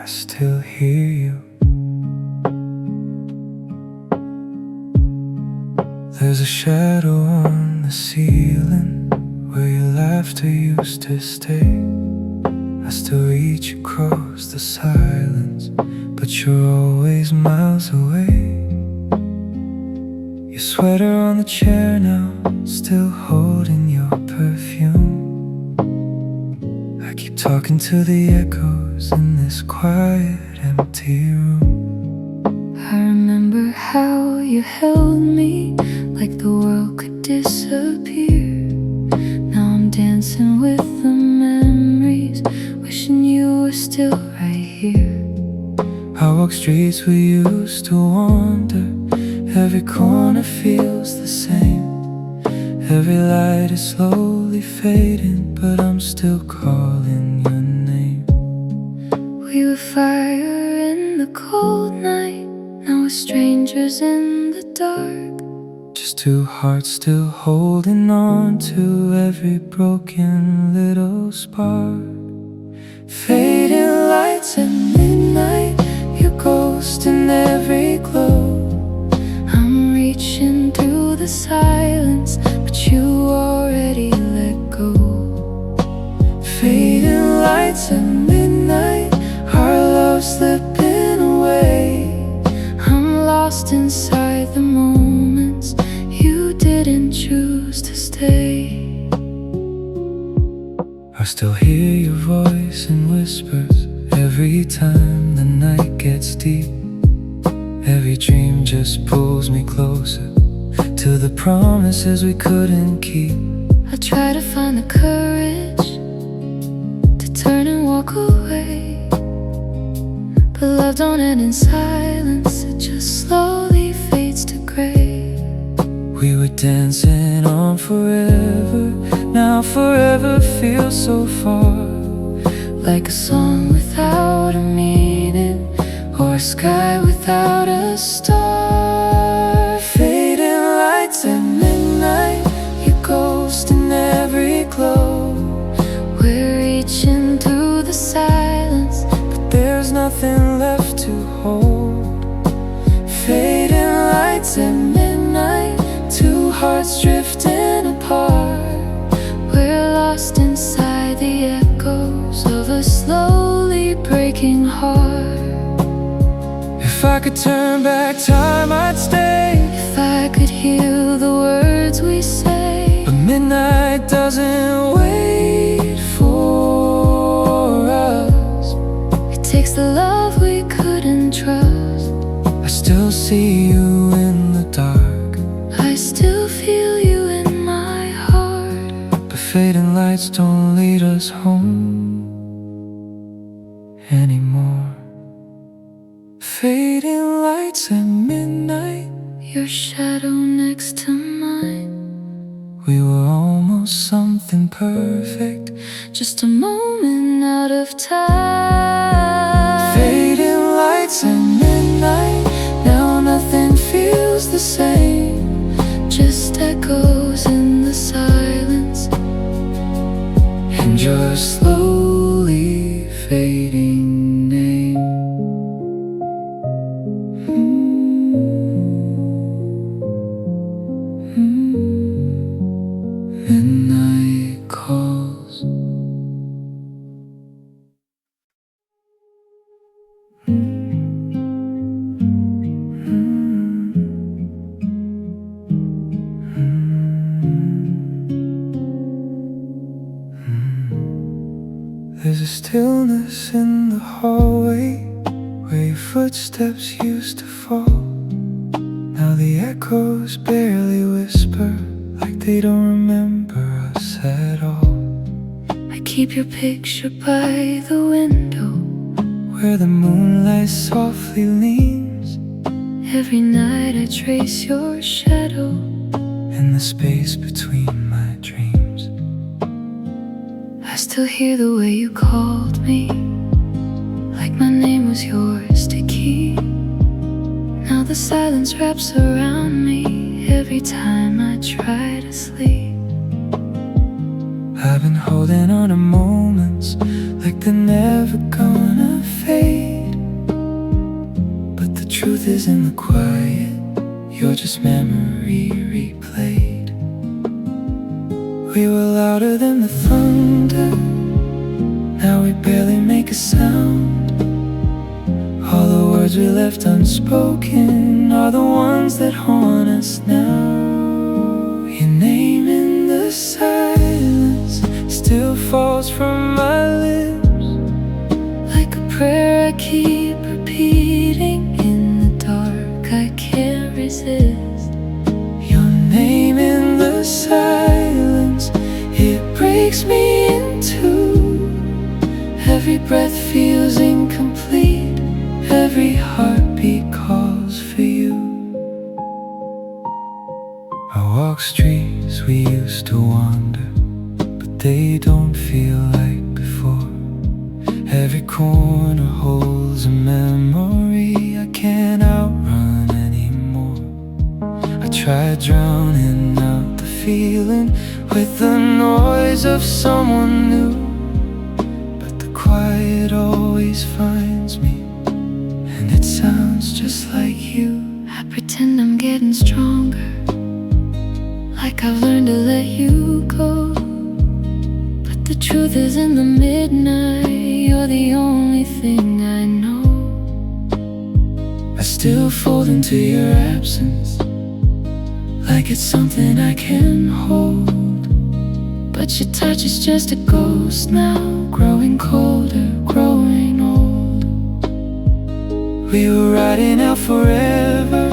I still hear you. There's a shadow on the ceiling where your laughter used to stay. I still reach across the silence, but you're always miles away. Your sweater on the chair now, still holding your perfume. I keep talking to the echoes in this quiet, empty room. I remember how you held me like the world could disappear. Now I'm dancing with the memories, wishing you were still right here. I walk streets we used to wander. Every corner feels the same. Every light is slowly fading, but I'm still calling your name. We were fire in the cold night, now we're strangers in the dark. Just two hearts still holding on to every broken little spark. Fading lights at midnight, your ghost in every glow. I'm reaching through the silence, but you already let go. Fading lights at midnight, our love slipping away. I'm lost inside the moments you didn't choose to stay. I still hear your voice in whispers every time the night gets deep. Every dream just pulls me closer to the promises we couldn't keep. I try to find the courage to turn and walk away, but love don't end in silence, it just slowly fades to gray. We were dancing on forever, now forever feels so far. Like a song without a meaning, or a sky without a star. Fading lights at midnight, your ghost in every glow. We're reaching through the silence, but there's nothing left to hold. Fading lights at midnight, two hearts drifting apart. we're lost inside the echoes of a slowly breaking heart. If I could turn back time, I'd stay. If I could hear the words we say, But midnight doesn't wait for us. it takes the love we couldn't trust. I still see you in the dark, I still feel you in my heart. but fading lights don't lead us home anymore. Fading lights at midnight, Your shadow next to mine, we were almost something perfect. just a moment out of time. Fading lights at midnight, now nothing feels the same. Just echoes in the silence, And your slowly fading name. Midnight calls. There's a stillness in the hallway where your footsteps used to fall. Now the echoes barely whisper, like they don't remember us at all. I keep your picture by the window, Where the moonlight softly leans every night I trace your shadow. in the space between my dreams. I still hear the way you called me, like my name was yours to keep. Now the silence wraps around me every time I try to sleep. I've been holding on to moments like they're never gonna fade. truth is in the quiet. You're just memory replayed. We were louder than the thunder. Now we barely make a sound. All the words we left unspoken are the ones that haunt us now. Your name in the silence still falls from my lips, like a prayer I keep repeating in the dark. I can't resist. Your name in the silence, it breaks me in two. Every breath feels incomplete. Every heartbeat calls for you. I walk streets we used to wander, but they don't feel like before. Every corner holds a memory I can't outrun anymore. I tried drowning out the feeling with the noise of someone new, but the quiet always finds me, and it sounds just like you. I pretend I'm getting stronger, like I've learned to let you go. But the truth is in the midnight, you're the only thing I know. I still fold into your absence, like it's something I can hold. But your touch is just a ghost now, growing colder, growing old. We were riding out forever,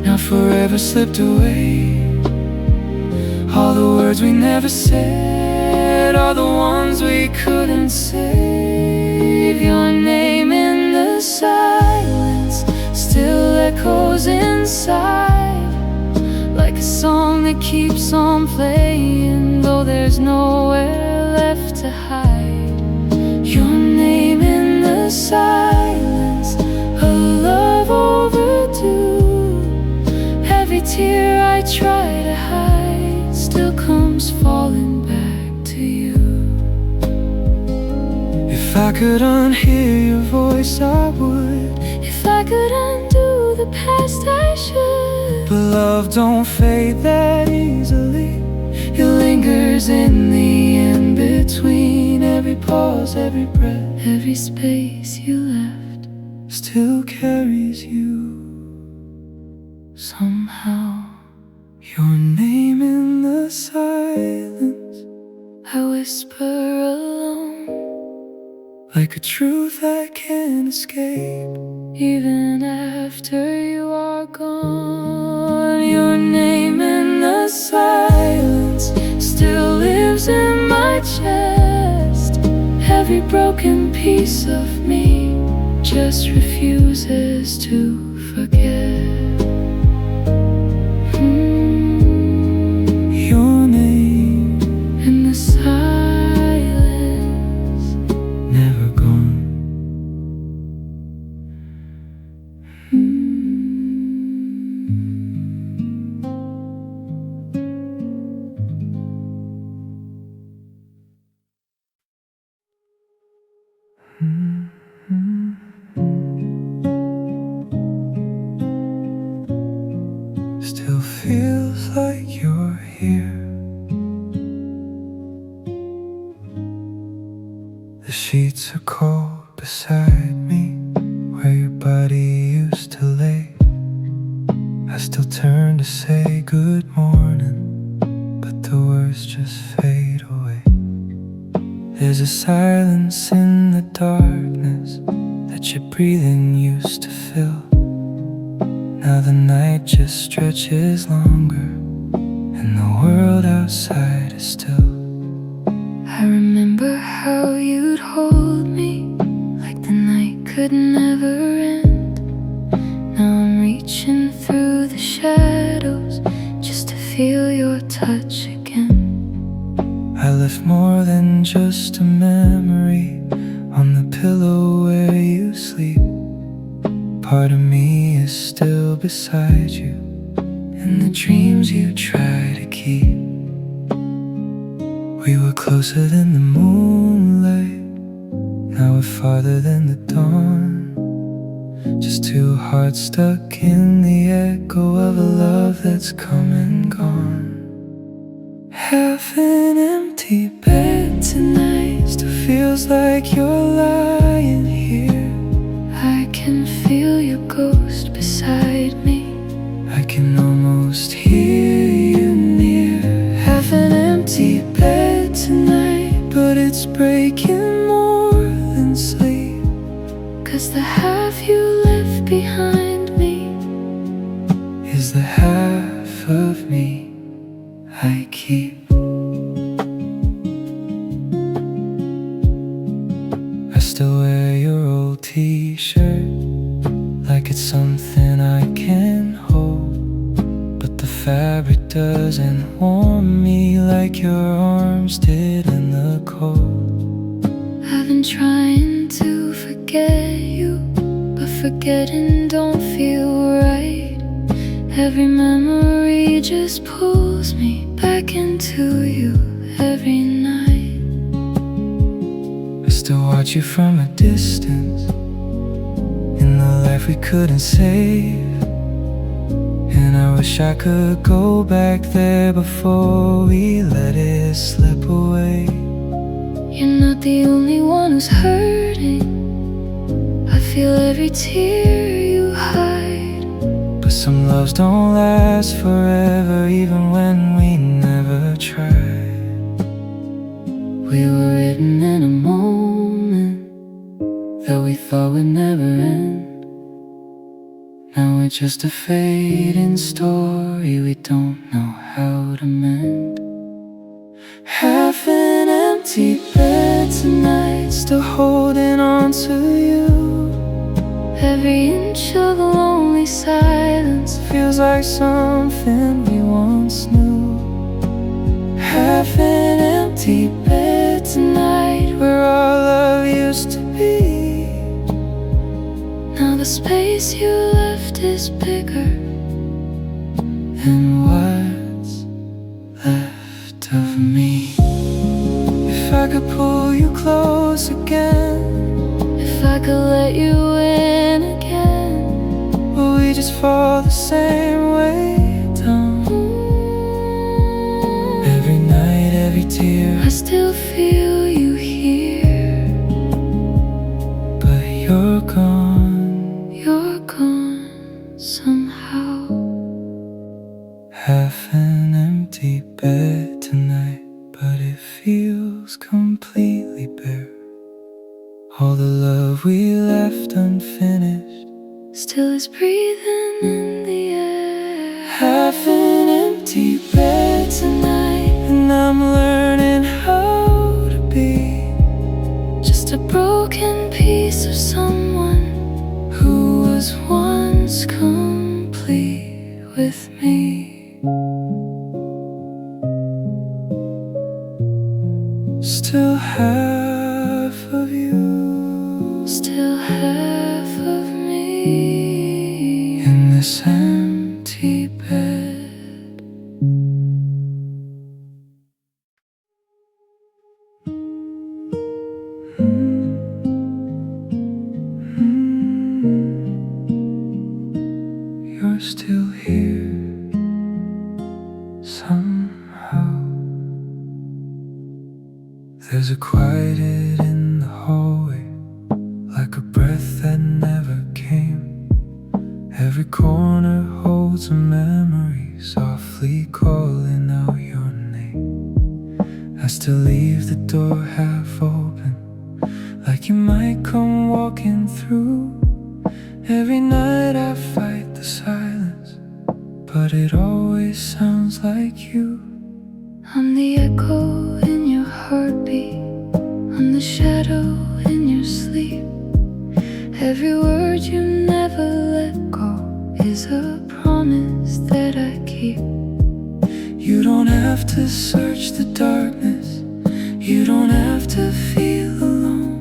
now forever slipped away. All the words we never said are the ones we couldn't save. Your name in the silence still echoes inside, like a song that keeps on playing, though there's nowhere left to hide. your name in the silence, a love overdue. Every tear I try to hide still comes falling back to you. If I could unhear your voice, I would. If I could undo the past, I should. But love don't fade that easily. It lingers in the in-between. Every pause, every breath, Every space you left still carries you somehow. Your name in the silence, I whisper alone, like a truth I can't escape. even after you are gone. Your name in the silence still lives in my chest. Every broken piece of me just refuses to forget. Your name In the silence, never gone. Still feels like you're here. The sheets are cold beside me, where your body used to lay. I still turn to say good morning, but the words just fade away. There's a silence in the darkness that your breathing used to fill. Now the night just stretches longer, and the world outside is still. I remember how you'd hold me like the night could never end. Now I'm reaching through the shadows just to feel your touch again. I left more than just a memory on the pillow where you sleep. Part of me is still beside you in the dreams you try to keep. We were closer than the moonlight, now we're farther than the dawn. Just two hearts stuck in the echo of a love that's come and gone. Half an empty bed tonight, still feels like you're lying here. I can feel your ghost beside me. I can almost hear you near. Half an empty bed tonight, but it's breaking more than sleep. 'Cause the half you left behind me is the half of me I keep. I still wear your old t-shirt like it's something I can hold, but the fabric doesn't warm me like your arms did in the cold. I've been trying to forget you, but forgetting don't feel right. Every memory just pulls me back into you every night. I still watch you from a distance in the life we couldn't save, and I wish I could go back there before we let it slip away. You're not the only one who's hurting. I feel every tear you hide. But some loves don't last forever, even when we never tried. We were written in a moment that we thought would never end. Now we're just a fading story we don't know how to mend. Half an empty bed tonight, still holding on to you. Every inch of lonely silence feels like something we once knew. Half an empty bed tonight, where our love used to be. Now the space you left is bigger than what's left of me. If I could pull you close again, if I could let you in again, will we just fall the same way down? Every night, every tear, I still feel you here, but you're gone. you're gone somehow. Half an empty bed tonight, but it feels completely bare. All the love we left unfinished Still is breathing in the air. half an empty bed tonight, and I'm learning how to be Just a broken piece of someone who was once complete with me. still half of you Still half of me in this empty bed. You're still here somehow. There's a quiet in the hallway, like a breath that never came. Every corner holds a memory, softly calling out your name. I still leave the door half open, like you might come walking through. Every night I fight the silence, but it always sounds like you. I'm the echo in your heartbeat, I'm the shadow in your sleep. Every word you never let go is a promise that I keep. You don't have to search the darkness, you don't have to feel alone.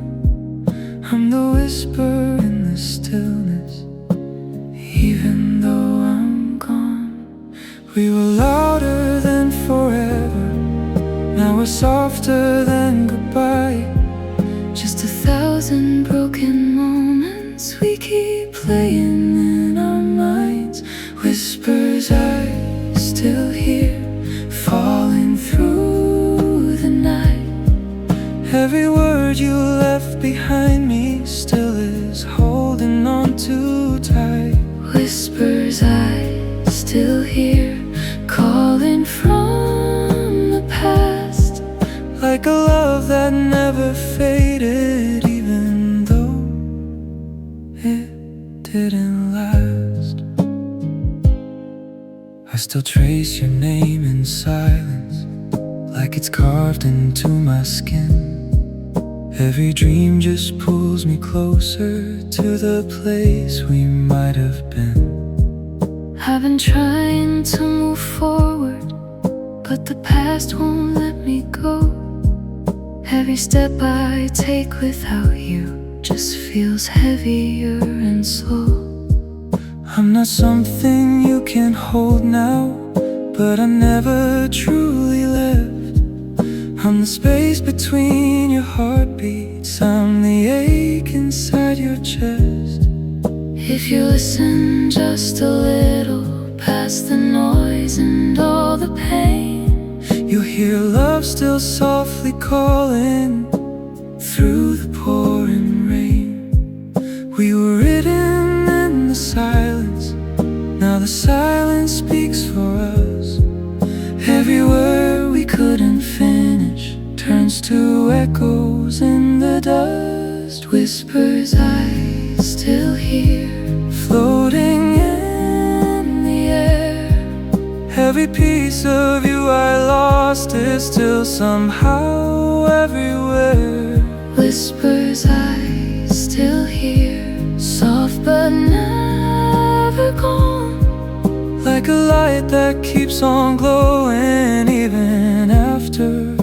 I'm the whisper in the stillness, even though I'm gone. We were louder than forever, now we're softer than goodbye. Just 1,000 broken moments we keep playing it didn't last. I still trace your name in silence, like it's carved into my skin. Every dream just pulls me closer to the place we might have been. I've been trying to move forward, but the past won't let me go. Every step I take without you just feels heavier and slow. I'm not something you can hold now, but I never truly left. I'm the space between your heartbeats, I'm the ache inside your chest. If you listen just a little past the noise and all the pain, you'll hear love still softly calling through the pouring rain. We were written in the silence, now the silence speaks for us. Every word we couldn't finish turns to echoes in the dust. Whispers I still hear floating in the air. Every piece of you I lost is still somehow everywhere. whispers I still hear, soft but never gone, like a light that keeps on glowing even after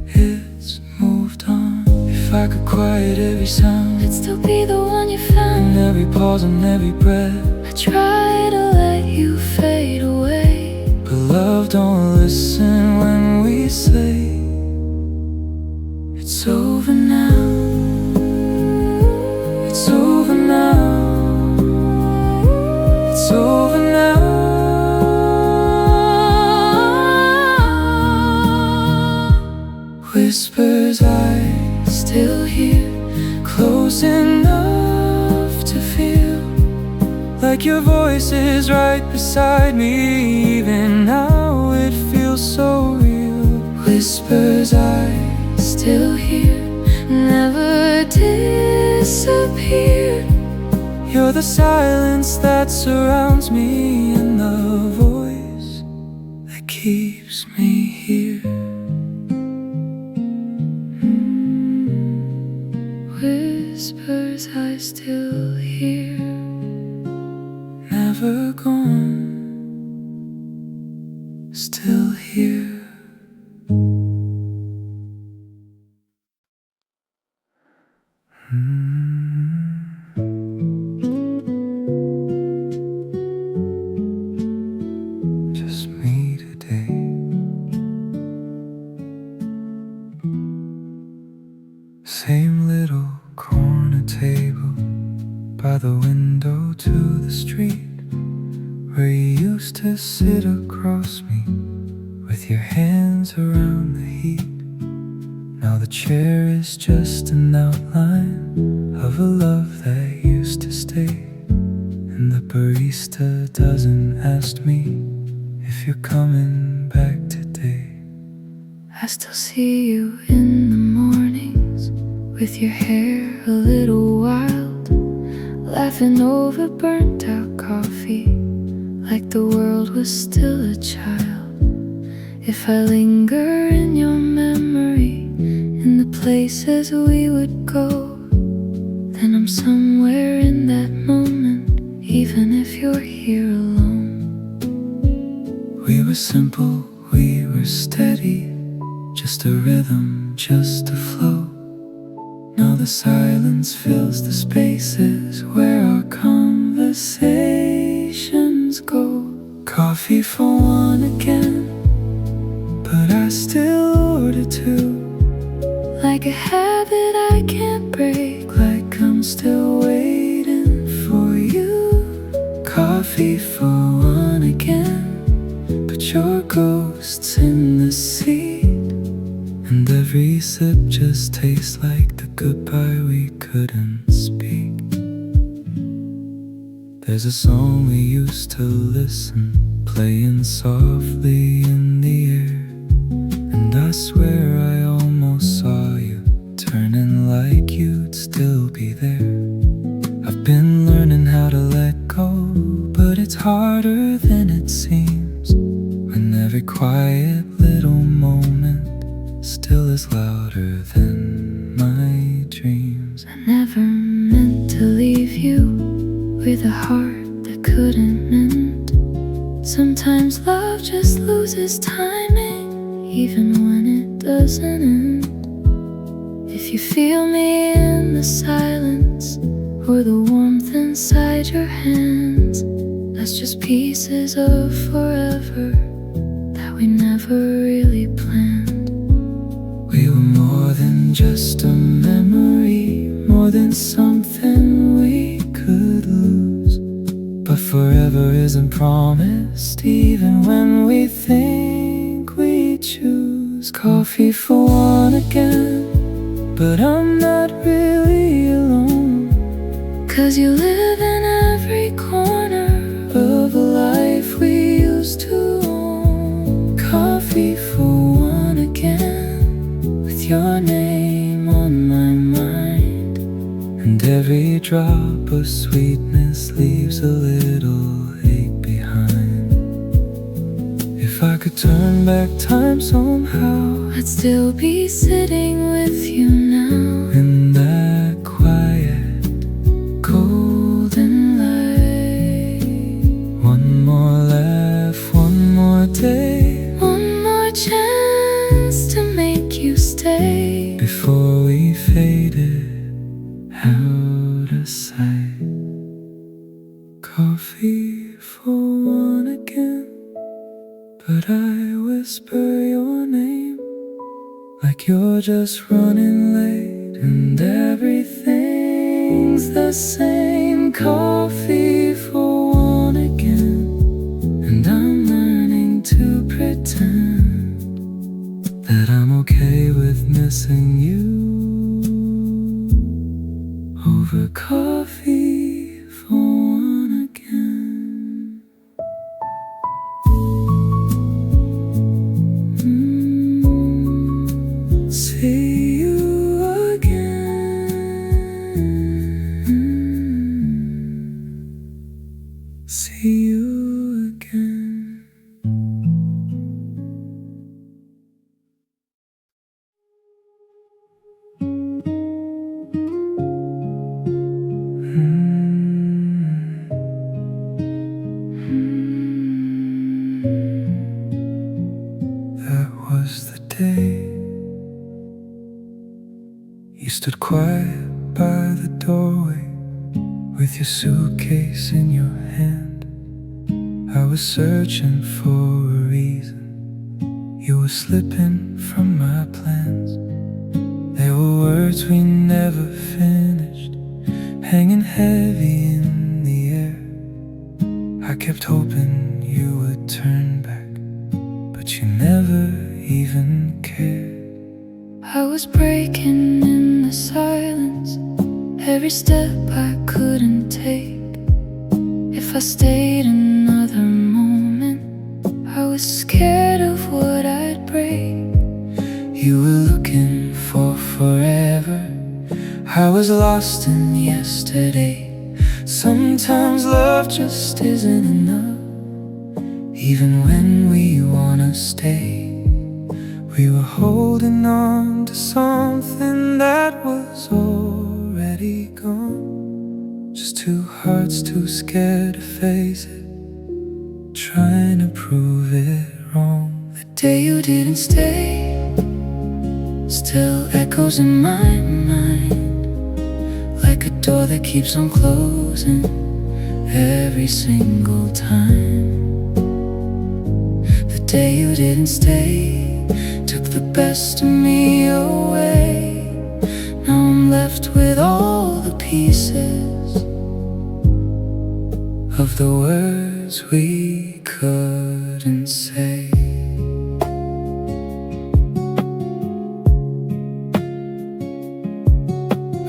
it's moved on. If I could quiet every sound, it'd still be the one you found. and every pause and every breath, I try to let you fade away, but love don't listen when we say it's over now. It's over now. It's over now. Whispers I still hear, close enough to feel like your voice is right beside me. Even now it feels so real. Whispers I still hear, never disappear. You're the silence that surrounds me, and the voice that keeps me here. whispers I still hear. Never gone, still here. Just me today. Same little corner table by the window to the street, where you used to sit across me with your hands around the heat. Now the chair is just an outline of a love that used to stay, and the barista doesn't ask me if you're coming back today. I still see you in the mornings, with your hair a little wild, laughing over burnt out coffee, like the world was still a child. If I linger in your memory, in the places we would go, then I'm somewhere in that moment, even if you're here alone. We were simple, we were steady, just a rhythm, just a flow. Now the silence fills the spaces where our conversations go. Coffee for one again, but I still order two, like a habit I can't break, like I'm still waiting for you. Coffee for one again, but your ghost's in the seat, and every sip just tastes like the goodbye we couldn't speak. There's a song we used to listen, playing softly in the air, and I swear I almost saw you turning like you'd still be there. I've been learning how to let go, but it's harder than it seems when every quiet little moment still is louder than my dreams. I never meant to leave you with a heart that couldn't mend. Sometimes love just loses timing, even when it doesn't end. If you feel me in the silence or the warmth inside your hands, that's just pieces of forever that we never really planned. We were more than just a memory, more than something we could lose. But forever isn't promised, even when we think we choose. Coffee for one again, but I'm not really alone, 'Cause you live in every corner of a life we used to own. Coffee for one again, with your name on my mind, and every drop of sweetness leaves a little ache behind. If I could turn back time somehow, I'd still be sitting with you now, in that quiet, golden light. One more laugh, one more day, one more chance to make you stay before we faded out of sight. Coffee for one again, but I whisper your name like you're just running late, and everything's the same. Coffee for one again, and I'm learning to pretend that I'm okay with missing you over coffee for one again. See you again. See you again. That was the day you stood quiet by the doorway with your suitcase in your hand. I was searching for a reason. You were slipping from my plans. There were words we never finished, hanging heavy in the air. I kept hoping you would turn back, but you never even cared. I was breaking in the silence, every step I couldn't take. If I stayed another moment, I was scared of what I'd break. You were looking for forever, I was lost in yesterday. Sometimes love just isn't enough, even when we wanna stay. We were holding on to something that was already gone, just two hearts too scared to face it, trying to prove it wrong. The day you didn't stay still echoes in my mind, like a door that keeps on closing every single time. The day you didn't stay took the best of me away. Now I'm left with all the pieces of the words we couldn't say.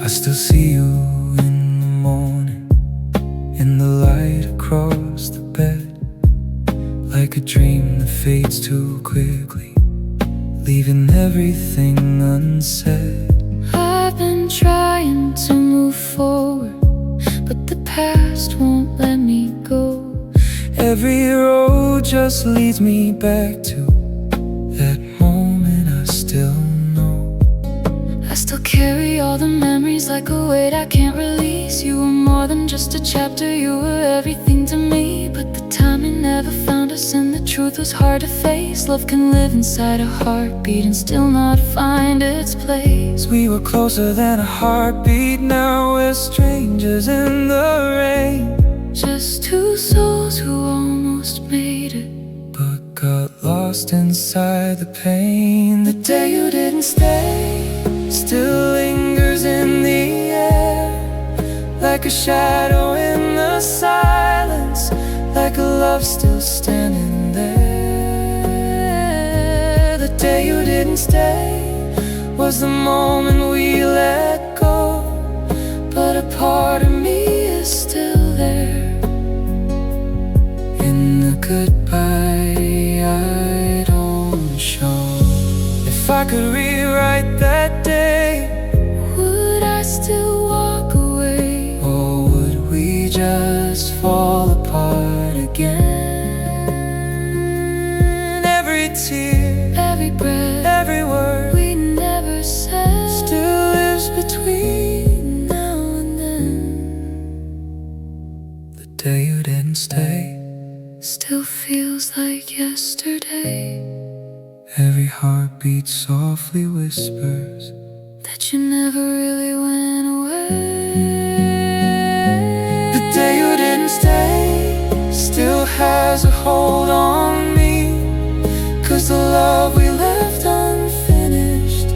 I still see you in the morning, in the light across the bed, like a dream that fades too quickly, leaving everything unsaid. I've been trying to move forward, but past won't let me go. Every road just leads me back to that moment I still know. I still carry all the memories like a weight I can't release. You were more than just a chapter, you were everything to me. But the timing never found us and the truth was hard to face. Love can live inside a heartbeat and still not find its place. We were closer than a heartbeat, now we're strangers in the rain. Just two souls who almost made it, but got lost inside the pain. The day you didn't stay still lingers in the air, like a shadow in the silence, like a love still standing there. The day you didn't stay was the moment we let go, but a part of me is still there. In the goodbye I don't show. If I could rewrite that day, would I still walk away? or would we just fall apart again? Every tear, Every breath, every word we never said still lives between now and then. the day you didn't stay. Still feels like yesterday, Every heartbeat softly whispers that you never really went away. the day you didn't stay still has a hold on me, 'cause the love we left unfinished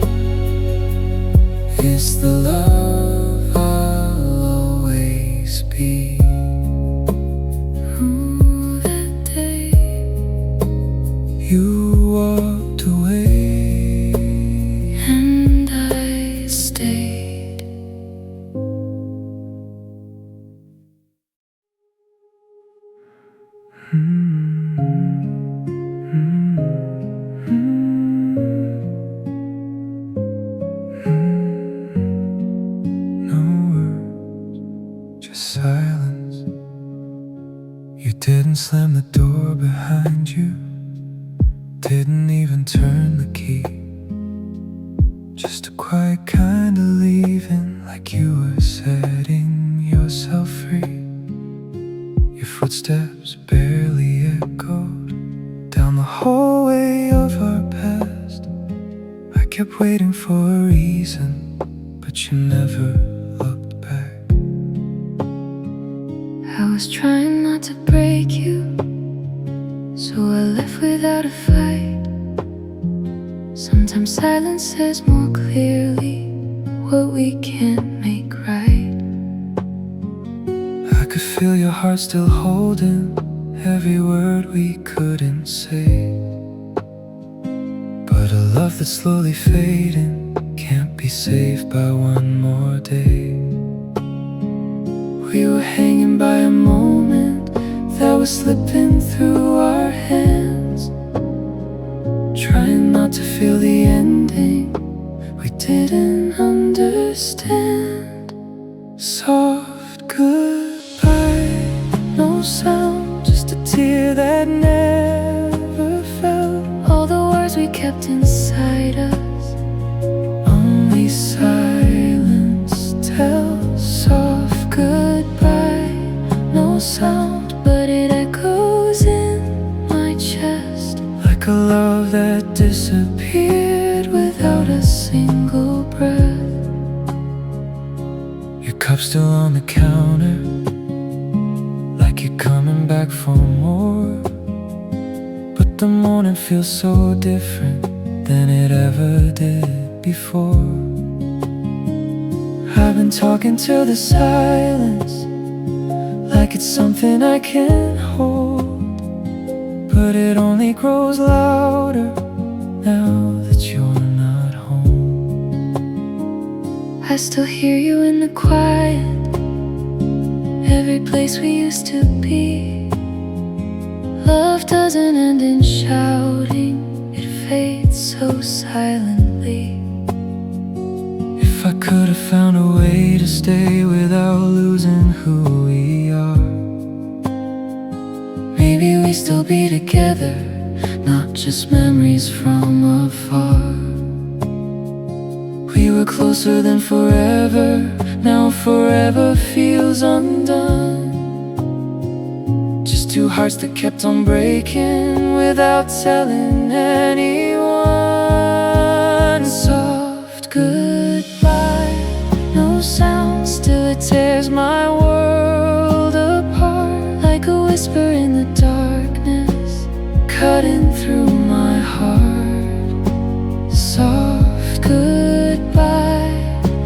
is the love I'll always be. Ooh, that day You walked away, and I stayed. No words, just silence. You didn't slam the door behind you, didn't even turn the key. Just a quiet kind of leaving, like you were setting yourself free. Your footsteps barely echoed down the hallway of our past. I kept waiting for a reason, but you never looked back. I was trying not to break you, so I left without a fight. Sometimes silence says more clearly what we can't make right. I could feel your heart still holding every word we couldn't say. But a love that's slowly fading can't be saved by one more day. We were hanging by a moment that was slipping through our hands, trying not to feel the ending we didn't understand. Soft goodbye, no sound, just a tear that never fell. All the words we kept inside us, Only silence tells. soft goodbye, no sound, but it echoes in my chest, Like a love that disappeared without a single breath. Your cup still on the counter, like you're coming back for more. But the morning feels so different than it ever did before. I've been talking to the silence, like it's something I can hold, but it only grows louder now that you're not home. I still hear you in the quiet, every place we used to be. Love doesn't end in shouting, it fades so silently. If I could have found a way to stay without losing who we are, together, not just memories from afar. We were closer than forever, now forever feels undone. Just two hearts that kept on breaking without telling anyone. Soft goodbye, no sound, still it tears my world apart. Like a whisper in the darkness, cutting through my heart. Soft goodbye,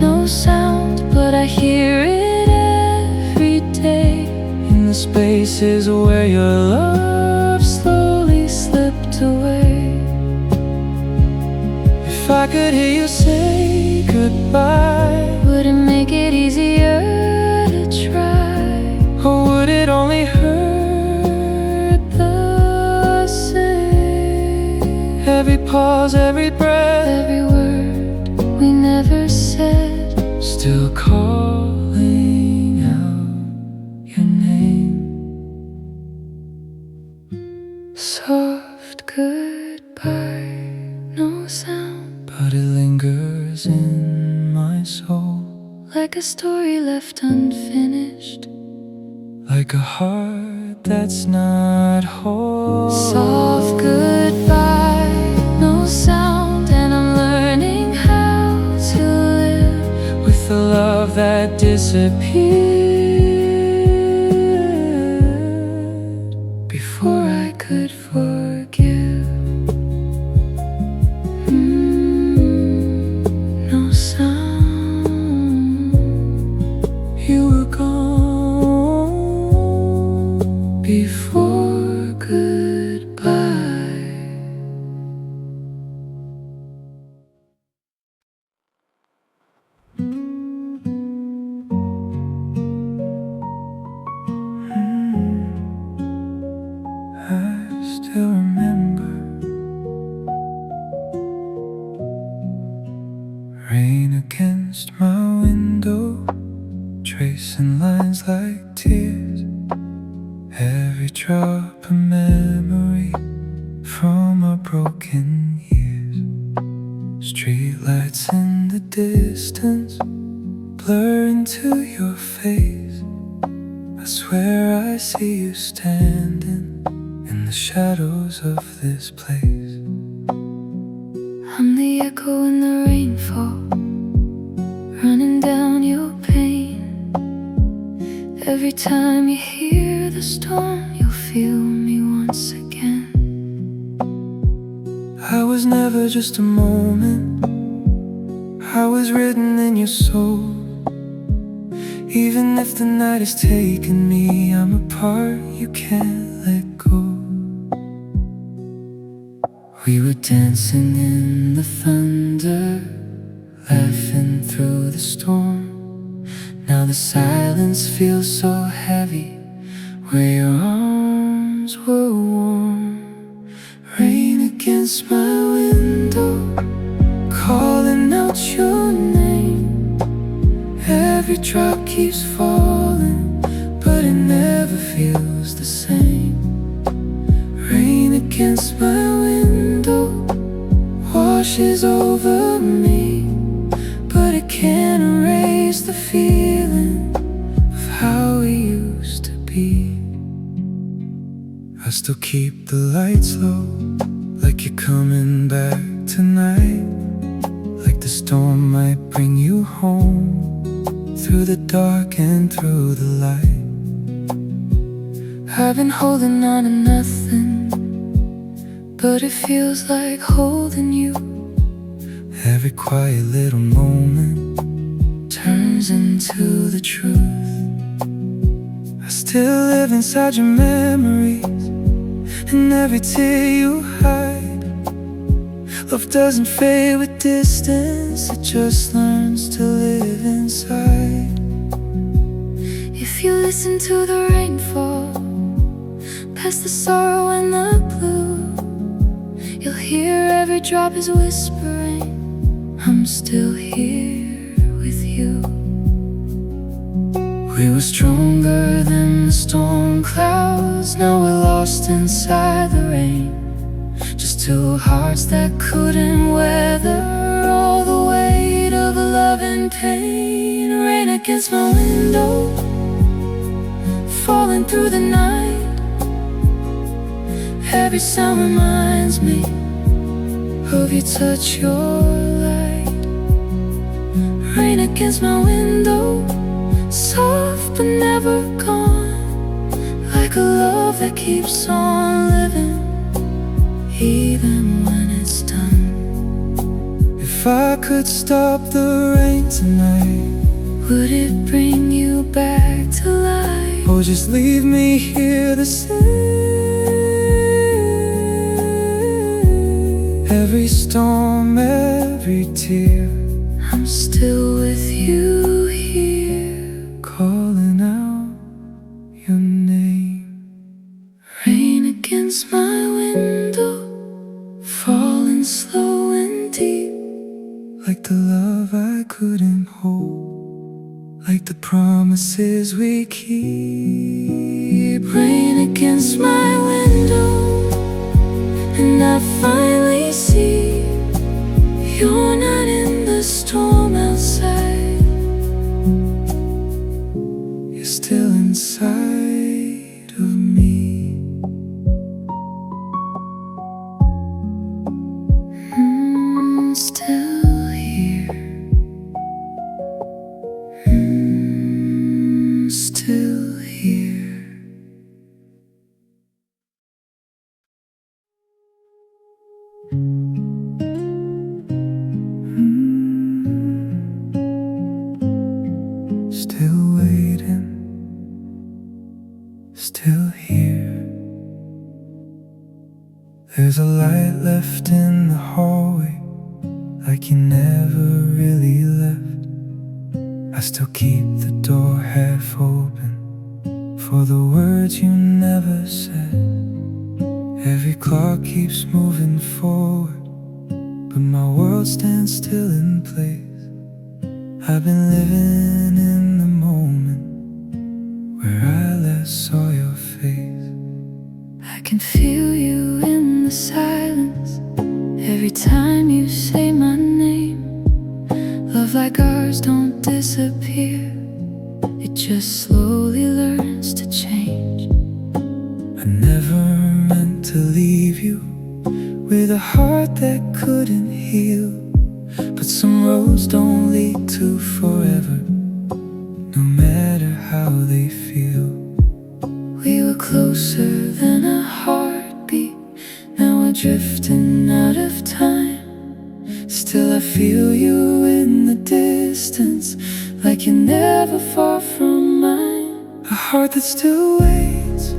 no sound, but I hear it every day. In the spaces where your love slowly slipped away. If I could hear you say goodbye, would it make it easier to try? Or would it only hurt the same? Every pause, every breath, every word we never said, still calling out your name. Soft goodbye, no sound, but it lingers in my soul. Like a story left unfinished, like a heart that's not whole. Soft goodbye, no sound, and I'm learning how to live with the love that disappeared before I could forgive. No sound, you were gone before goodbye. I still remember rain against my window, tracing lines like tears. Every drop a memory from our broken years. Streetlights in the distance blur into your face. I swear I see you standing in the shadows of this place. I'm the echo in the rainfall, running down your pain. Every time you hear the storm, you'll feel me once again. I was never just a moment, I was written in your soul. Even if the night has taken me, I'm a part you can't let go. We were dancing in the thunder, laughing through the storm. Now the silence feels so heavy where your arms were warm. Rain against my window, calling out your name. Every drop keeps falling, but it never feels the same. Rain against my window washes over me, but it can't erase the feeling of how we used to be. I still keep the lights low, like you're coming back tonight. Like the storm might bring you home, through the dark and through the light. I've been holding on to nothing, but it feels like holding you. Every quiet little moment turns into the truth. I still live inside your memories, and every tear you hide. Love doesn't fade with distance, it just learns to live inside. If you listen to the rainfall, past the sorrow and the blue, you'll hear every drop is whispering, I'm still here with you. We were stronger than the storm clouds, now we're lost lost inside the rain. Just two hearts that couldn't weather all the weight of love and pain. Rain against my window, falling through the night. Every sound reminds me of your touch, your light. Rain against my window, soft but never gone, like a love that keeps on living even when it's done. If I could stop the rain tonight, would it bring you back to life? or just leave me here the same? Every storm, every tear, I'm still with you here, calling out your name. Rain against my window, falling slow and deep, like the love I couldn't hold, like the promises we keep. Rain against my window, and I finally see you're not in the storm outside. You're still inside of me. Still here. Still here. Still waiting, still here. There's a light left in the hallway, like you never really left. I still keep the door half open for the words you never said. Every clock keeps moving forward, but my world stands still in place. I've been living in the moment where I last saw your face. I can feel you in the silence every time you say my name. Love like ours don't disappear, it just slowly learns to change. I never meant to leave you with a heart that couldn't heal, but some roads don't lead to forever, no matter how they feel. We were closer than a heartbeat, now we're drifting out of time. Still I feel you in the distance, like you're never far from mine. A heart that still waits,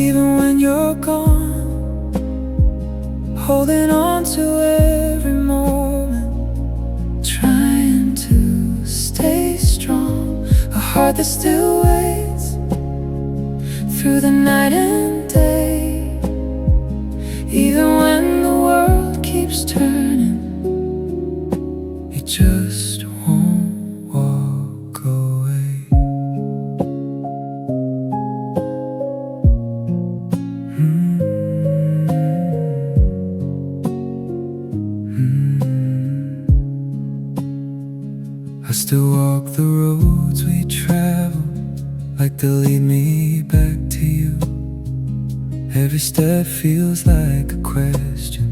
even when you're gone, holding on to every moment, trying to stay strong. a heart that still waits Through the night and day, even when the world keeps turning, it just won't walk away. I still walk the roads we travel, like they lead me back to you. Every step feels like a question,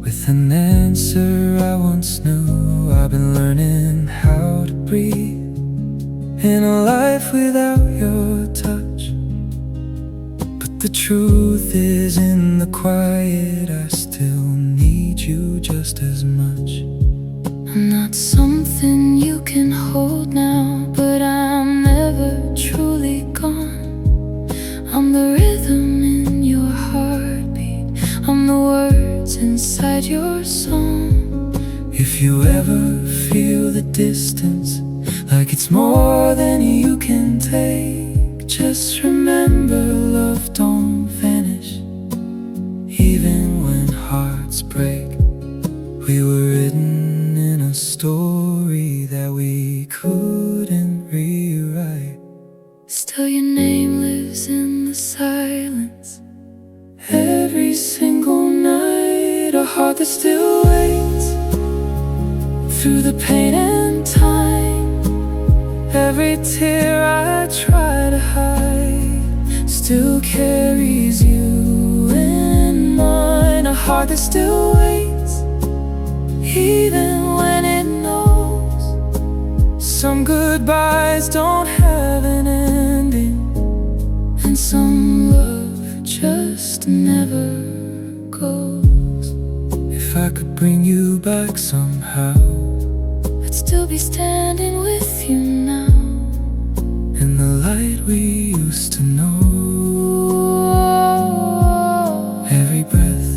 with an answer I once knew. I've been learning how to breathe in a life without your touch, but the truth is, in the quiet, I still need you just as much. I'm not something you can hold now, but I'm never truly gone. I'm the rhythm in your heartbeat, I'm the words inside your song. If you ever feel the distance, like it's more than you can take, just remember, love don't vanish, even when hearts break. We were written in a story that we couldn't rewrite. Still your name lives in the that still waits through the pain and time. Every tear I try to hide still carries you in mine. A heart that still waits even when it knows some goodbyes don't have an ending, and some love just never goes. If I could bring you back somehow, I'd still be standing with you now, in the light we used to know. Every breath,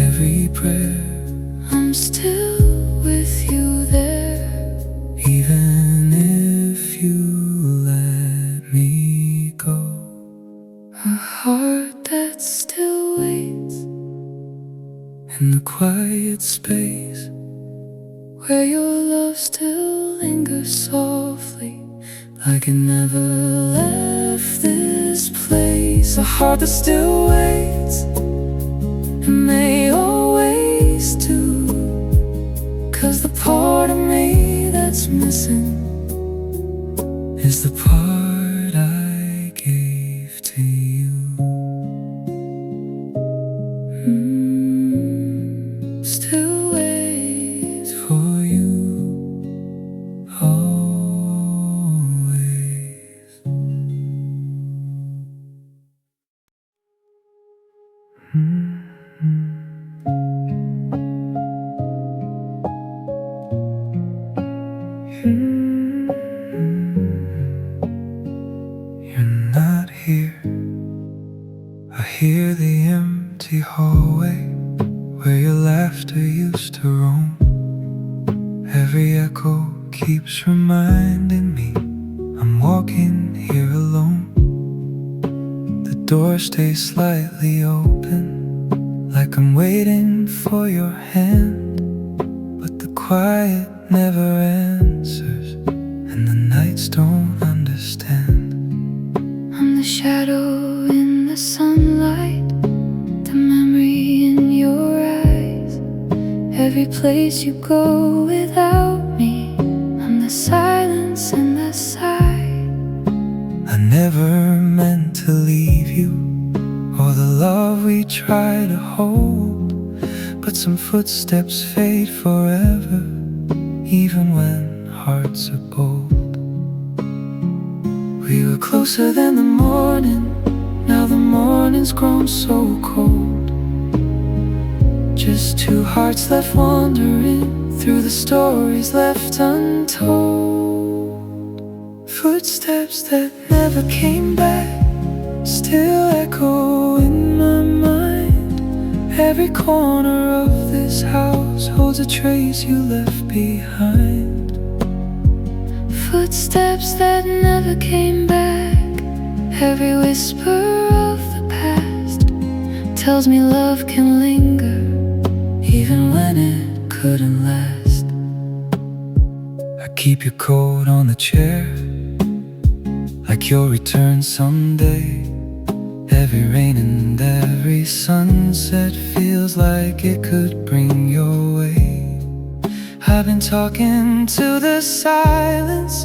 every prayer, I'm still with you there. even if you let me go. A heart that still waits In the quiet space where your love still lingers softly, like it never left this place. A heart that still waits and may always do, 'cause the part of me that's missing is the part I gave to you. Still waits for you always. You're not here. I hear the empty hallway where your laughter used to roam. Every echo keeps reminding me I'm walking here alone. The door stays slightly open, like I'm waiting for your hand, but the quiet never answers, and the nights don't understand. I'm the shadow in the sunlight, the memory in your eyes. Every place you go without me, I'm the silence and the sigh. I never meant to leave you, or the love we try to hold, but some footsteps fade forever, even when hearts are bold. We were closer than the morning, now the morning's grown so cold. Just two hearts left wandering through the stories left untold. Footsteps that never came back still echo in my mind. Every corner of this house holds a trace you left behind. Footsteps that never came back. Every whisper of the past tells me love can linger even when it couldn't last. I keep your coat on the chair, like you'll return someday. Every rain and every sunset feels like it could bring your way. I've been talking to the silence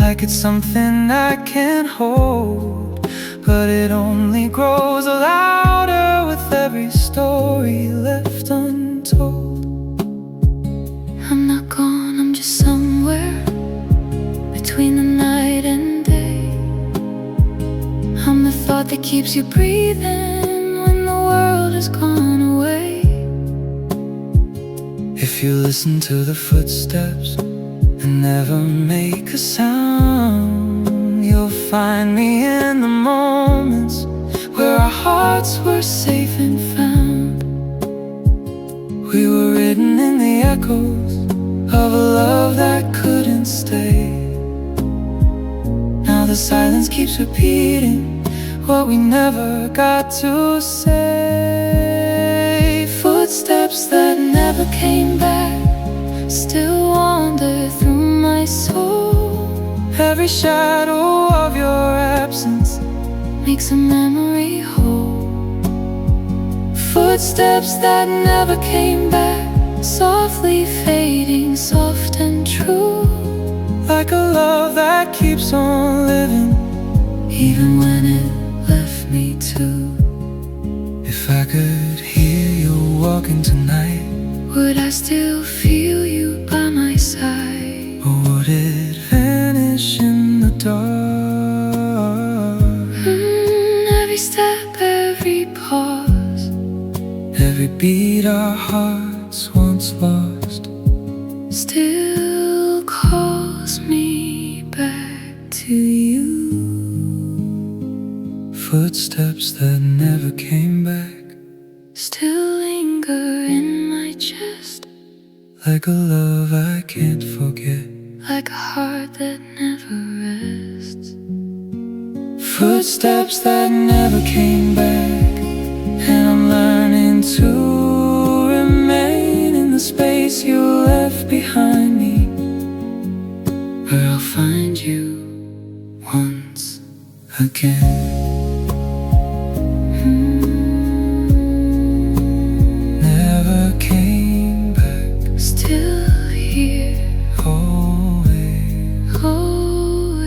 like it's something I can't hold, but it only grows louder with every story left untold. I'm not gone, I'm just somewhere between the night and day. I'm the thought that keeps you breathing when the world has gone away. If you listen to the footsteps and never make a sound, you'll find me in the moments where our hearts were safe and found. We were written in the echoes of a love that couldn't stay. Now the silence keeps repeating what we never got to say. Footsteps that never came back still wander through my soul. Every shadow of your absence makes a memory whole. Footsteps that never came back softly fading, soft and true, like a love that keeps on living, even when it left me too. If I could hear you walking tonight, would I still feel you by my side? or would it vanish in the dark? Every step, every pause, every beat our hearts once lost, still calls me back to you. Footsteps that never came back, still linger in my chest, like a love I can't forget, like a heart that never rests. Footsteps that never came back, and I'm learning to remain in the space you left behind me, where I'll find you once again. Never came back, still here, always, always.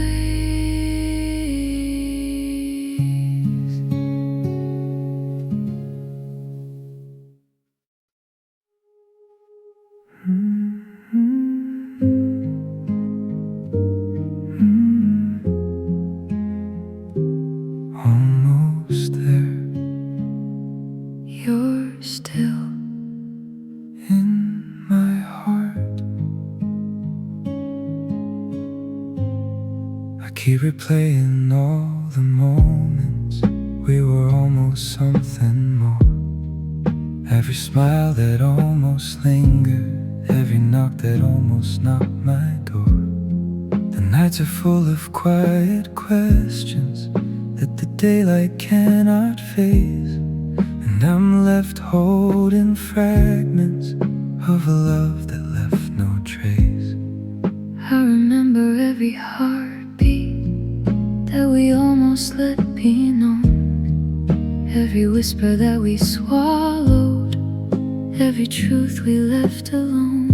Almost there, You're still in my heart. I keep replaying all the moments we were almost something more. Every smile that almost lingered, every knock that almost knocked my door. The nights are full of quiet questions that the daylight cannot face, and I'm left holding fragments of a love that left no trace. I remember every heartbeat that we almost let be known, every whisper that we swallowed, every truth we left alone.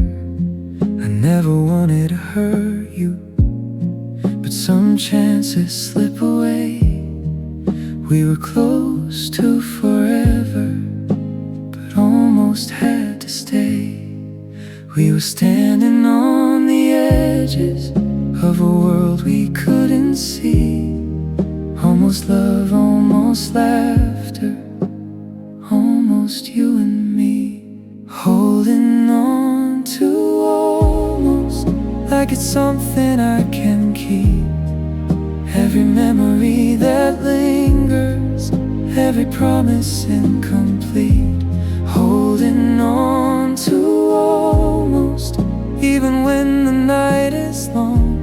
I never wanted to hurt you, but some chances slip away. We were close to forever, but almost had to stay. We were standing on the edges of a world we couldn't see. Almost love, almost laughter, almost you and me. Holding on to almost, like it's something I can keep. Every memory that lingers, every promise incomplete. Holding on to almost, even when the night is long,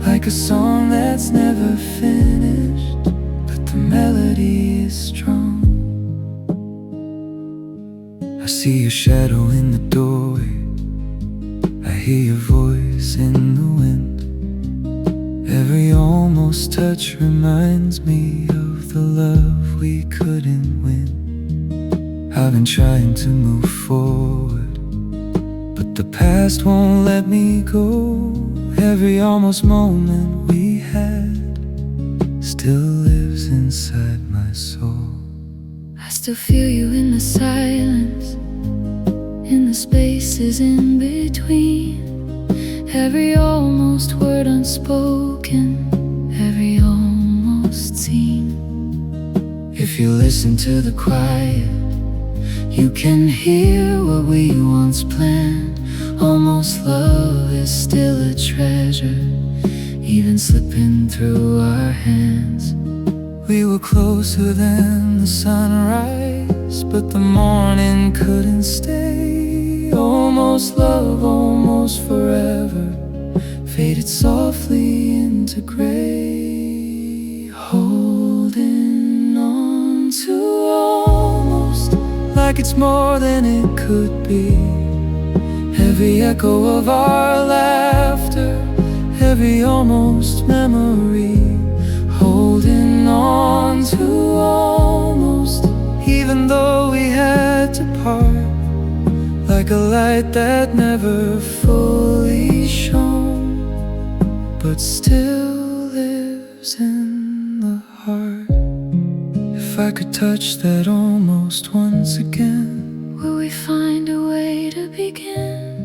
like a song that's never finished, but the melody is strong. I see your shadow in the doorway, I hear your voice in the wind. Every almost touch reminds me of the love we couldn't win. I've been trying to move forward, but the past won't let me go. Every almost moment we had still lives inside my soul. I still feel you in the silence, in the spaces in between. Every almost word unspoken, every almost seen. If you listen to the quiet, you can hear what we once planned. Almost love is still a treasure, even slipping through our hands. We were closer than the sunrise, but the morning couldn't stay. Almost love, almost forever, faded softly into gray. Holding on to almost, like it's more than it could be. Every echo of our laughter, every almost memory. Holding on to almost, even though we had to part, like like a light that never fully shone, but still lives in the heart. If I could touch that almost once again, will we find a way to begin?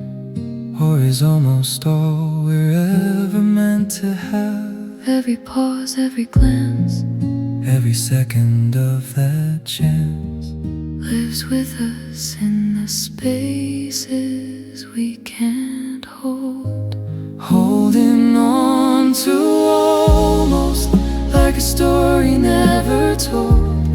or is almost all we're ever meant to have? Every pause, every glance Every second of that chance lives with us in the spaces we can't hold. holding on to almost, like a story never told.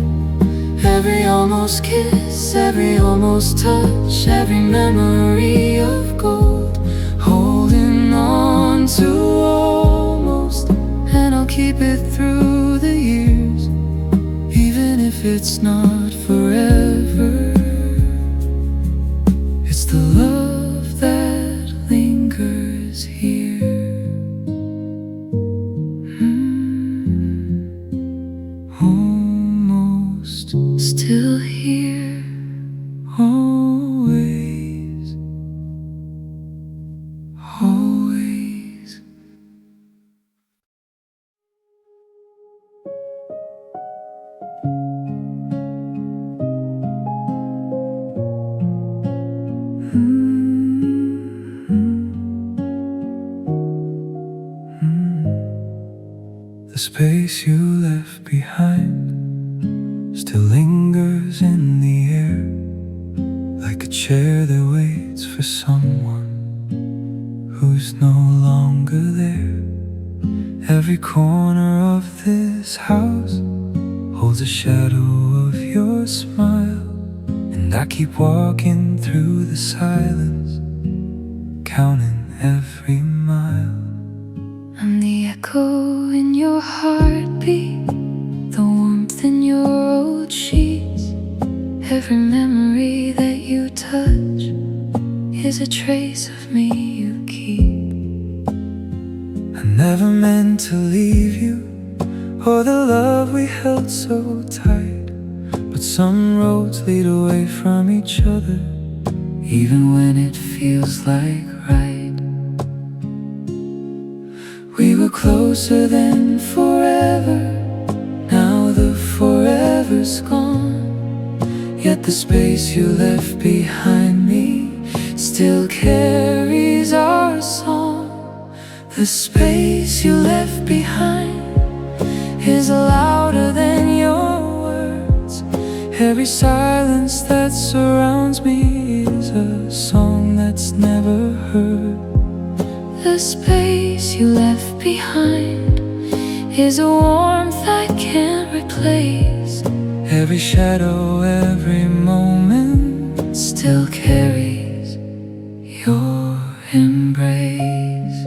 Every almost kiss, every almost touch, every memory of gold. Holding on to almost, and I'll keep it through the years, even if it's not forever. It's the love that lingers here. Almost, Still here, always, always. The space you left behind still lingers in the air, like a chair that waits for someone who's no longer there. Every corner of this house holds a shadow of your smile, and I keep walking through the silence, counting every mile. I'm the echo in your heartbeat, the warmth in your old sheets. Every memory that you touch is a trace of me you keep. I never meant to leave you, or the love we held so tight, but some roads lead away from each other, even when it feels like right. We were closer than forever, now the forever's gone. Yet the space you left behind me still carries our song. The space you left behind is louder than your words. Every silence that surrounds me is a song that's never heard. The space you left behind is a warmth I can't replace. Every shadow, every moment Still carries your embrace.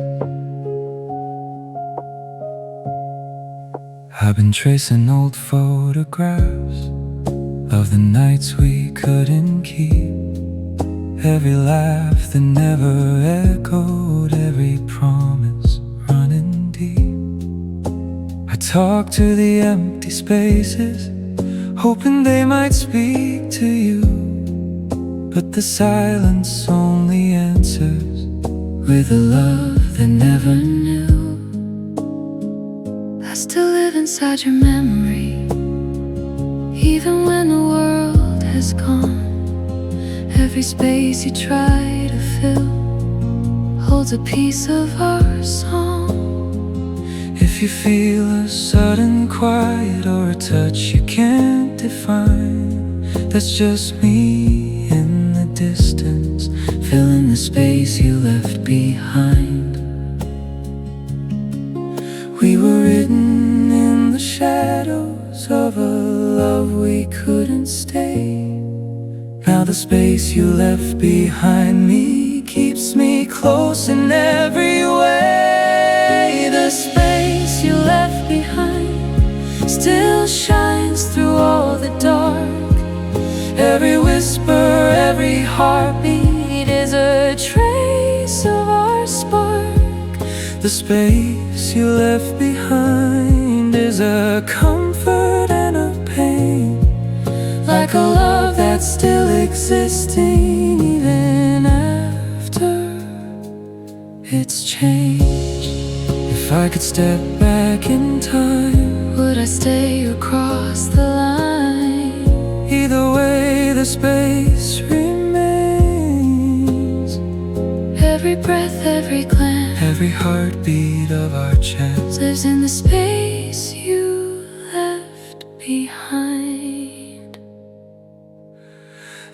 I've been tracing old photographs of the nights we couldn't keep, every laugh that never echoed, every promise running deep. I talk to the empty spaces, hoping they might speak to you, but the silence only answers with a love that never knew. I still live inside your memory, even when the world has gone. Every space you try to fill holds a piece of our song. If you feel a sudden quiet or a touch you can't define, that's just me in the distance, filling the space you left behind. We were written in the shadows of a love we couldn't stay. Now the space you left behind me keeps me close in every way. The space you left behind still shines through all the dark. Every whisper, every heartbeat is a trace of our spark. The space you left behind is a comfort and a pain, like a love that that's still existing even after it's changed. If I could step back in time, would I stay or cross the line? either way the space remains. Every breath, every glance, Every heartbeat of our chance lives in the space you left behind.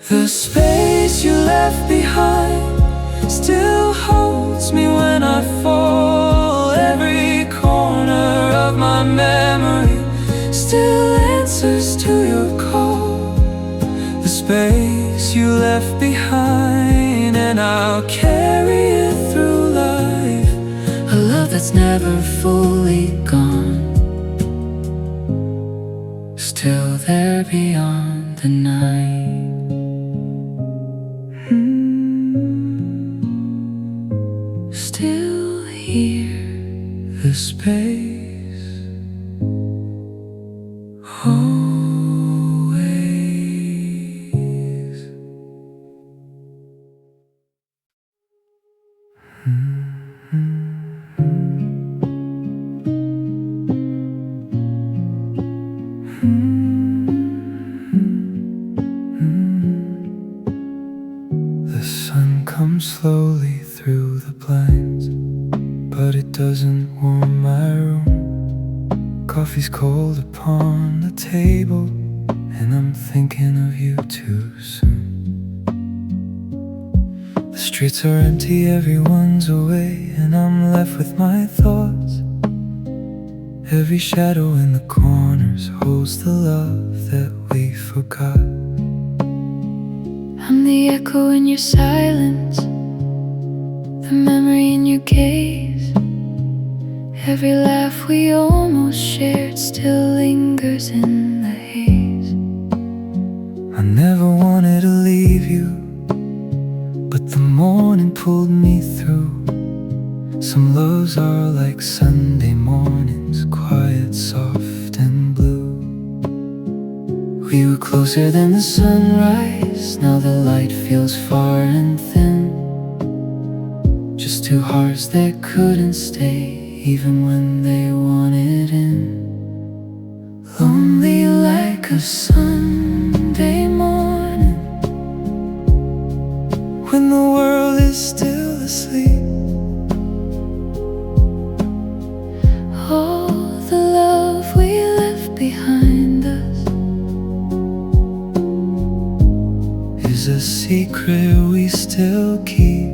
The space you left behind still holds me when I fall. Every corner of my memory still answers to your call. The space you left behind, and I'll carry it through life. A love that's never fully gone, Still there beyond the night. still here. The space always. The sun comes slowly through the blinds, but it doesn't warm my room. Coffee's cold upon the table, and I'm thinking of you too soon. The streets are empty, everyone's away, and I'm left with my thoughts. Every shadow in the corners holds the love that we forgot. I'm the echo in your silence, the memory in your gaze. Every laugh we almost shared still lingers in the haze. I never wanted to leave you, but the morning pulled me through. Some loves are like Sunday mornings, quiet, soft and blue. We were closer than the sunrise, now the light feels far and thin. Just two hearts that couldn't stay even when they wanted in. Lonely like a Sunday morning, when the world is still asleep. All the love we left behind us Is a secret we still keep.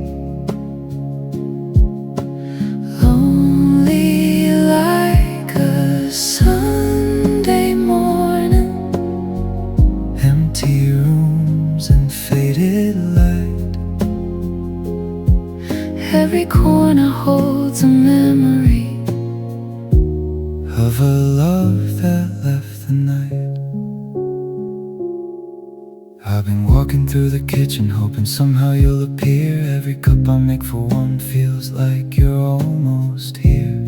lonely like a Sunday morning. Empty rooms and faded light. Every corner holds a memory Of a love that left the night. I've been walking through the kitchen, hoping somehow you'll appear. Every cup I make for one feels like you're almost here.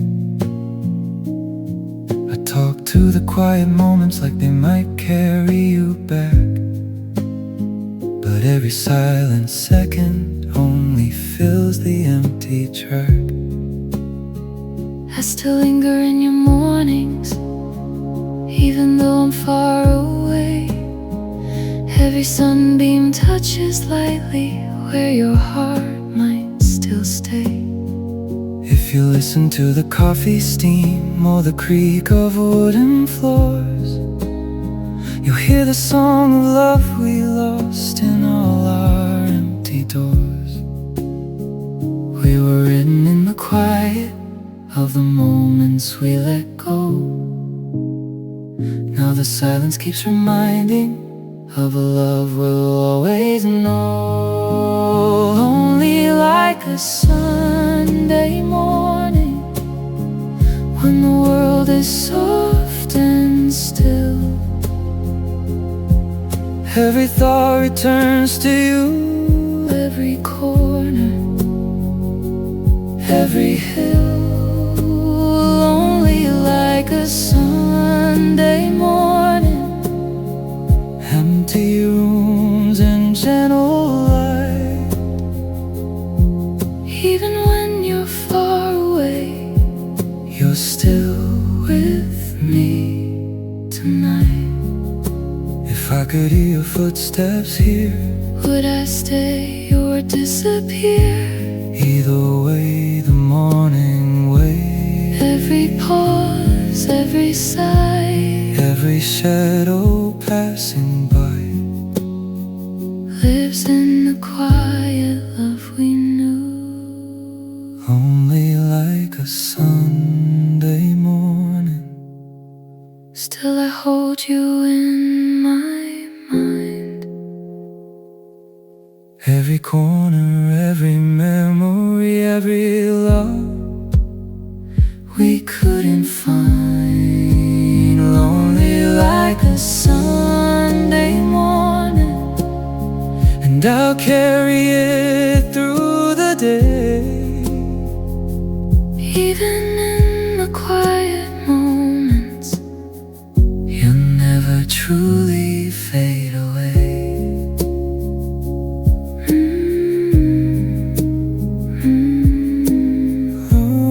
I talk to the quiet moments like they might carry you back, but every silent second only fills the empty track. I still linger in your mornings, even though I'm far away. Every sunbeam touches lightly where your heart might still stay. If you listen to the coffee steam or the creak of wooden floors, you'll hear the song of love we lost in all our empty doors. We were written in the quiet of the moments we let go. Now the silence keeps reminding of a love we'll always know. Lonely like a Sunday morning, when the world is soft and still. Every thought returns to you, every corner, every hill. Lonely like a Sunday morning, empty room If I could hear your footsteps here, would I stay or disappear? either way, the morning waits. Every pause, every sigh, Every shadow passing by lives in the quiet love we knew. only like a Sunday morning. Still I hold you in my mind. Every corner, every memory, every love we couldn't find. Lonely like a Sunday morning, and I'll carry it through the day. Even in the quiet moments, You'll never truly fade away.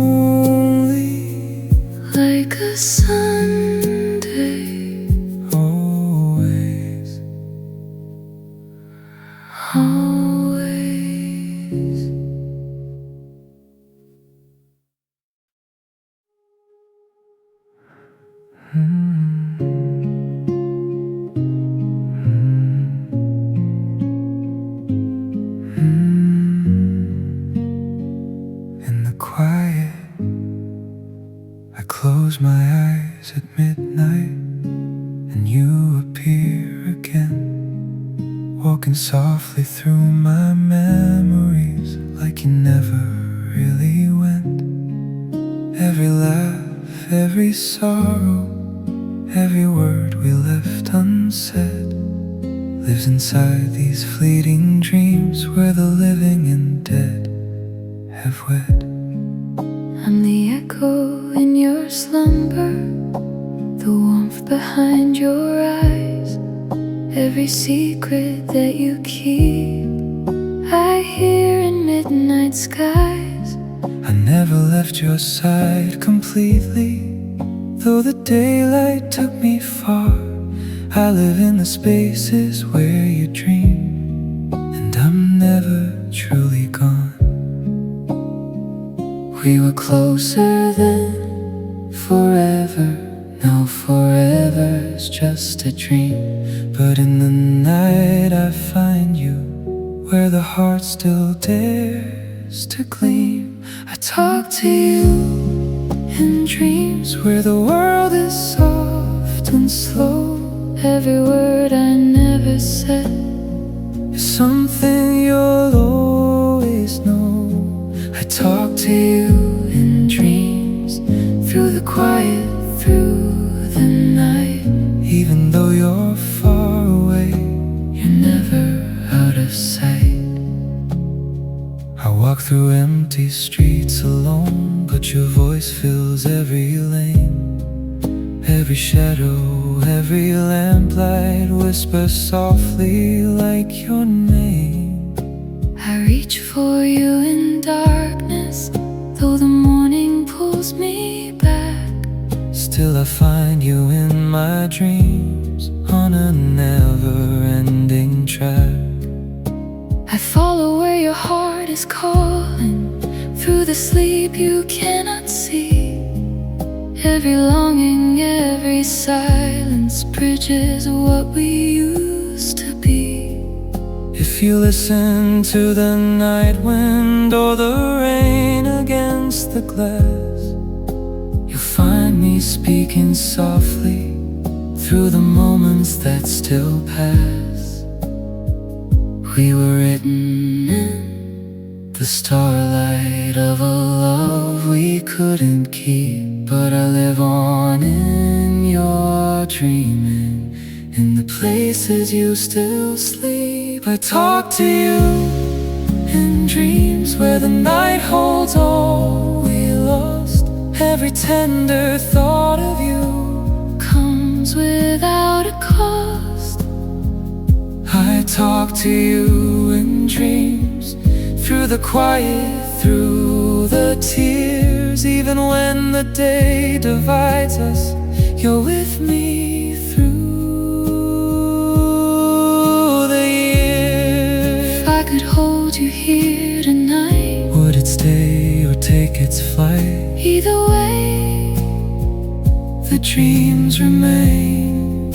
Only like a Sunday, always. always. In the quiet, I close my eyes at midnight, and you appear again, walking softly through my memories like you never really went. Every laugh, every sorrow, every word we left unsaid lives inside these fleeting dreams where the living and dead have wed. I'm the echo in your slumber, the warmth behind your eyes. Every secret that you keep, I hear in midnight skies. I never left your side completely, though the daylight took me far. I live in the spaces where you dream, and I'm never truly gone. We were closer then, forever. Now forever's just a dream. But in the night I find you, where the heart still dares to gleam. I talk to you in dreams where the world is soft and slow. Every word I never said is something you'll always know. I talk to you in dreams, through the quiet, through the night. Even though you're far away, you're never out of sight. I walk through empty streets alone, but your voice fills every lane. Every shadow, every lamplight whispers softly like your name. I reach for you in darkness, though the morning pulls me back. Still I find you in my dreams, on a never-ending track. I follow where your heart is calling, through the sleep you cannot see. Every longing, every silence bridges what we used to be. If you listen to the night wind or the rain against the glass, you'll find me speaking softly through the moments that still pass. We were written in the starlight of a love we couldn't keep, but I live on in your dreaming, in the places you still sleep. I talk to you in dreams where the night holds all we lost. Every tender thought of you comes without a cost. I talk to you in dreams, through the quiet, through the tears. Even when the day divides us, you're with me through Either way, the dreams remain.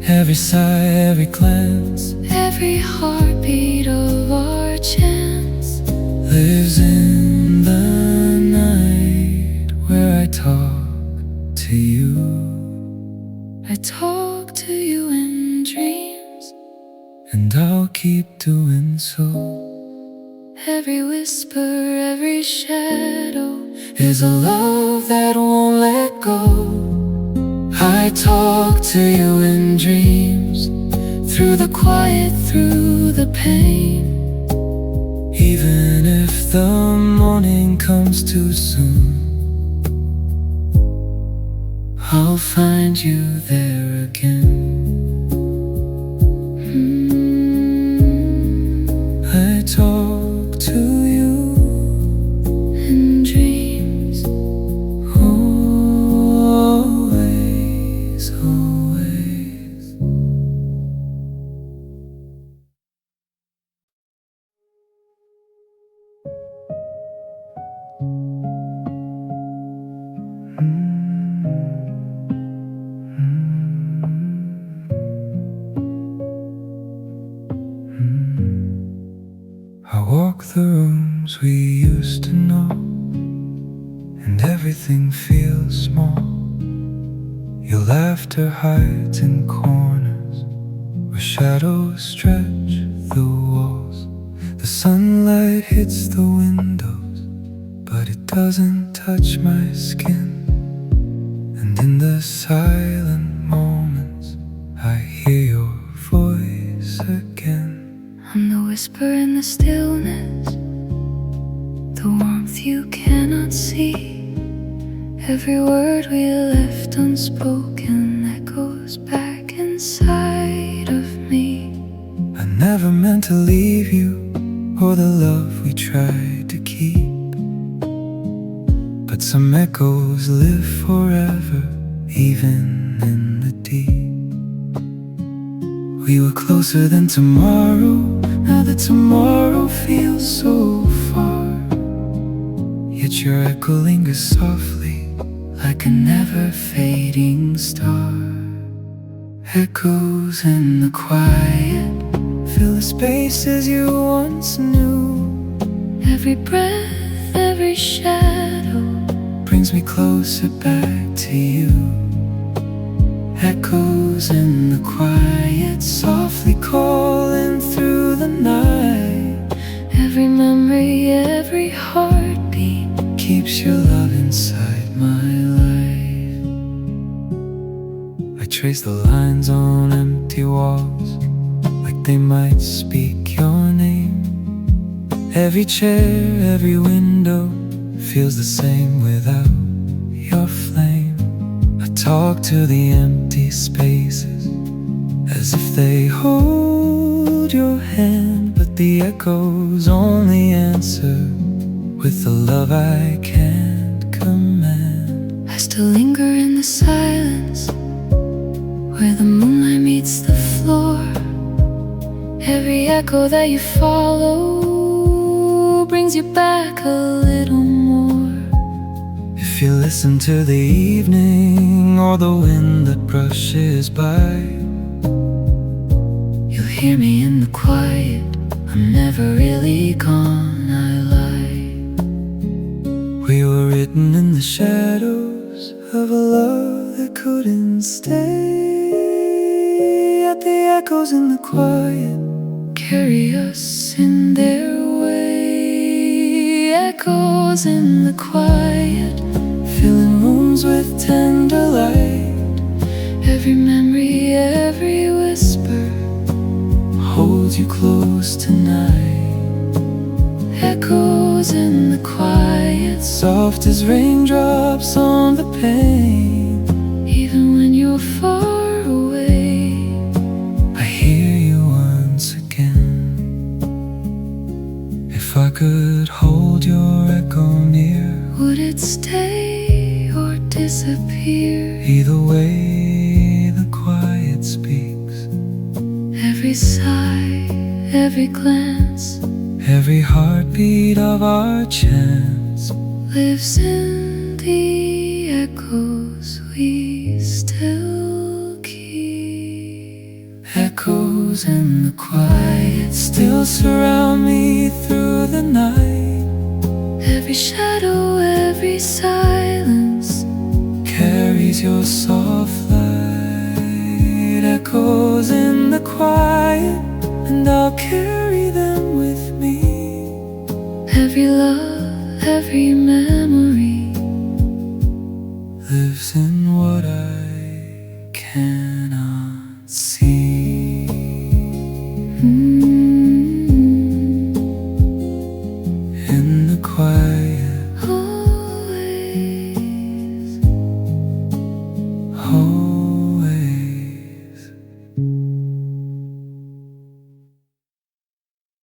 Every sigh, every glance, every heartbeat of our chance lives in the night where I talk to you. I talk to you in dreams, and I'll keep doing so. every whisper, every shadow Is a love that won't let go. I talk to you in dreams, through the quiet, through the pain. even if the morning comes too soon. I'll find you there again. I talk to you In dreams, always, always. I walk the rooms we used to know, and everything feels small. Your laughter hides in corners where shadows stretch the walls. The sunlight hits the windows, but it doesn't touch my skin. And in the silent moments, I hear your voice again. I'm the whisper in the stillness, the warmth you cannot see. Every word we left unspoken echoes back inside of me. I never meant to leave you, or the love we tried to keep, but some echoes live forever, even in the deep. We were closer than tomorrow, now that tomorrow feels so far. Yet your echo lingers softly, like a never-fading star. Echoes in the quiet fill the spaces you once knew. Every breath, every shadow brings me closer back to you. Echoes in the quiet, softly calling through the night. every memory, every heartbeat Keeps your love inside my life. I trace the lines on empty walls, like they might speak your name. Every chair, every window feels the same without your flame. I talk to the empty spaces as if they hold your hand, but the echoes only answer with the love I can't command. I still linger in the silence, where the moonlight meets the floor. Every echo that you follow brings you back a little more. If you listen to the evening or the wind that brushes by, You'll hear me in the quiet, I'm never really gone, I lied. we were written in the shadows of a love that couldn't stay. Yet the echoes in the quiet Carry us in their way. Echoes in the quiet, filling rooms with tender light. every memory, every whisper Holds you close tonight. echoes in the quiet, Soft as raindrops on the pane. even when you're far away. I hear you once again. If I could hold your echo near, Would it stay or disappear? either way the quiet speaks. Every sigh, every glance Every heartbeat of our chance lives in the echoes we still keep. Echoes in the quiet still surround me through the night. Every shadow, every silence carries your soft light. Echoes in the quiet, and I'll carry them with me. every love, every memory lives in what I can